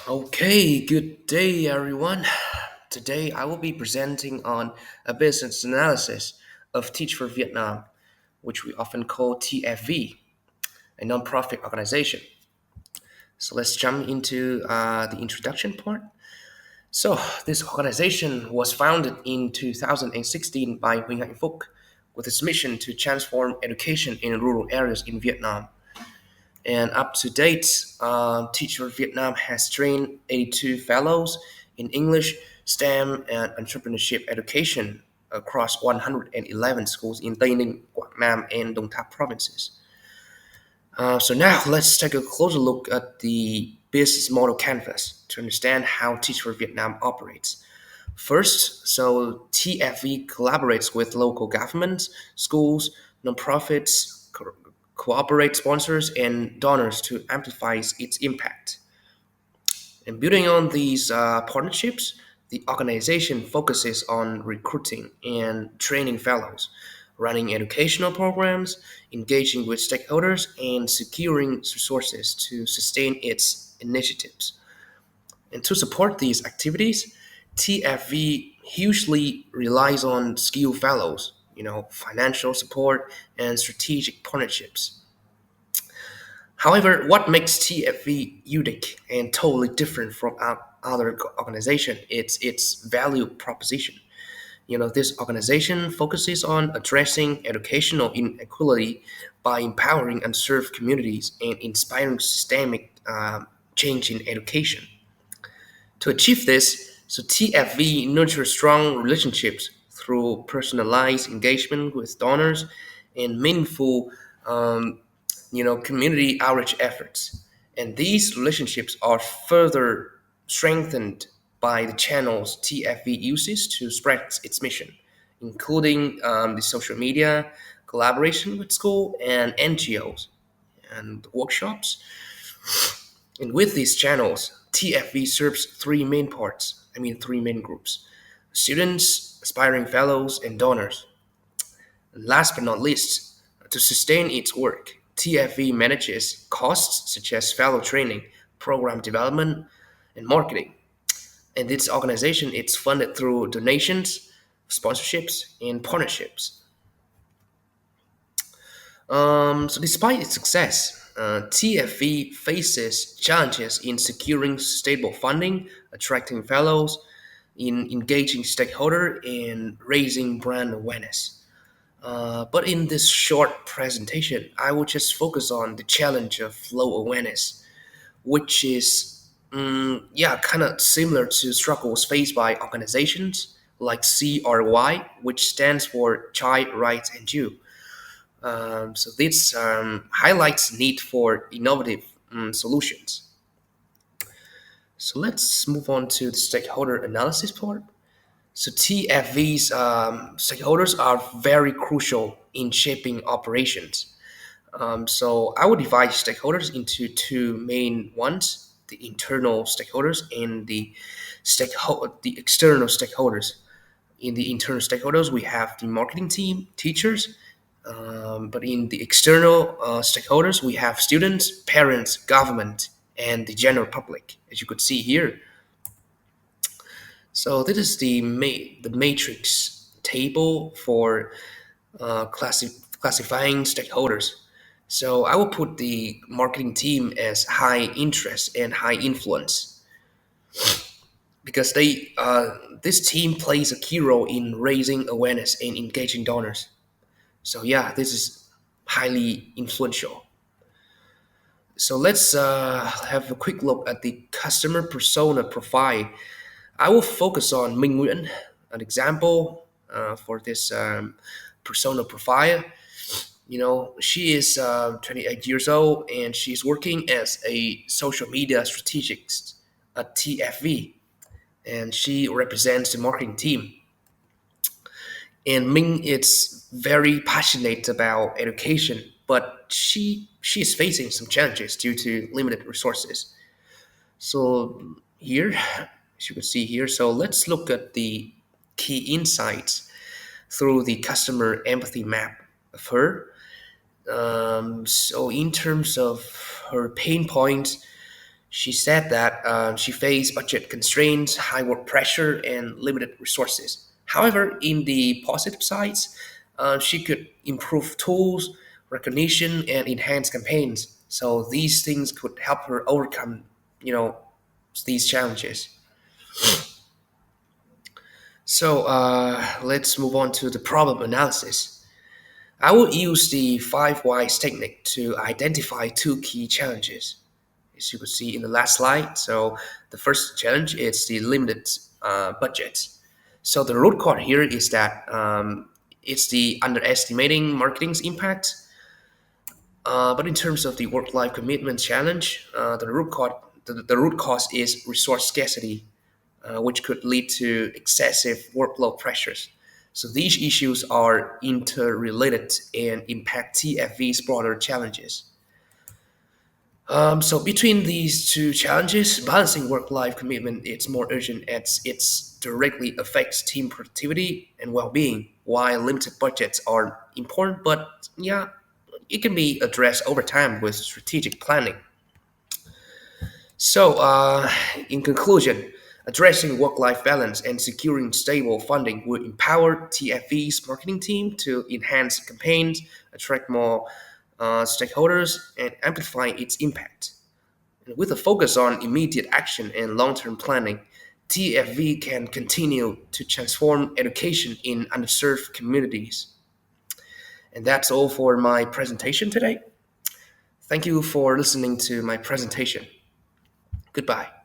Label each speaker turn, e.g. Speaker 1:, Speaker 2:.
Speaker 1: Okay, good day, everyone. Today I will be presenting on a business analysis of Teach for Vietnam, which we often call TFV, a nonprofit organization. So let's jump into the introduction part. So this organization was founded in 2016 by Huỳnh Hạnh Phúc with its mission to transform education in rural areas in Vietnam. And up to date, Teacher Vietnam has trained 82 fellows in English, STEM, and entrepreneurship education across 111 schools in Tây Ninh, Quảng Nam, and Đồng Tháp provinces. So now let's take a closer look at the business model canvas to understand how Teacher Vietnam operates. First, so TFV collaborates with local governments, schools, nonprofits, cooperate sponsors, and donors to amplify its impact. And building on these partnerships, the organization focuses on recruiting and training fellows, running educational programs, engaging with stakeholders, and securing resources to sustain its initiatives. And to support these activities, TFV hugely relies on skilled fellows, financial support and strategic partnerships. However, what makes TFV unique and totally different from other organizations is its value proposition. This organization focuses on addressing educational inequality by empowering unserved communities and inspiring systemic change in education. To achieve this, so TFV nurtures strong relationships through personalized engagement with donors and meaningful, community outreach efforts. And these relationships are further strengthened by the channels TFV uses to spread its mission, including the social media, collaboration with school and NGOs, and workshops. And with these channels, TFV serves three main groups: students, aspiring fellows, and donors. And last but not least, to sustain its work, TFV manages costs such as fellow training, program development, and marketing. And this organization is funded through donations, sponsorships, and partnerships. So despite its success, TFV faces challenges in securing stable funding, attracting fellows, in engaging stakeholder, and raising brand awareness. But in this short presentation, I will just focus on the challenge of low awareness, which is, kind of similar to struggles faced by organizations like CRY, which stands for Child Rights and You. So this highlights need for innovative solutions. So let's move on to the stakeholder analysis part. So TFV's stakeholders are very crucial in shaping operations. So I would divide stakeholders into two main ones: the internal stakeholders and the external stakeholders. In the internal stakeholders, we have the marketing team, teachers, but in the external stakeholders, we have students, parents, government, and the general public, as you could see here. So this is the matrix table for classifying stakeholders. So I will put the marketing team as high interest and high influence because this team plays a key role in raising awareness and engaging donors. So yeah, this is highly influential. So let's have a quick look at the customer persona profile. I will focus on Minh Nguyễn, an example for this persona profile. She is 28 years old and she's working as a social media strategist at TFV, and she represents the marketing team. And Ming is very passionate about education, but she is facing some challenges due to limited resources. So here, as you can see here, so let's look at the key insights through the customer empathy map of her. So in terms of her pain points, She said that she faced budget constraints, high work pressure, and limited resources. However, in the positive sides, she could improve tools, recognition, and enhance campaigns. So these things could help her overcome, you know, these challenges. So let's move on to the problem analysis. I will use the five whys technique to identify two key challenges, as you could see in the last slide. So the first challenge is the limited budget. So the root cause here is that it's the underestimating marketing's impact. But in terms of the work-life commitment challenge, the root cause is resource scarcity, which could lead to excessive workload pressures. So these issues are interrelated and impact TFV's broader challenges. So between these two challenges, balancing work-life commitment is more urgent as it directly affects team productivity and well-being. While limited budgets are important, but yeah, it can be addressed over time with strategic planning. So, in conclusion, addressing work-life balance and securing stable funding will empower TFV's marketing team to enhance campaigns, attract more stakeholders, and amplify its impact. With a focus on immediate action and long term planning, TFV can continue to transform education in underserved communities. And that's all for my presentation today. Thank you for listening to my presentation. Goodbye.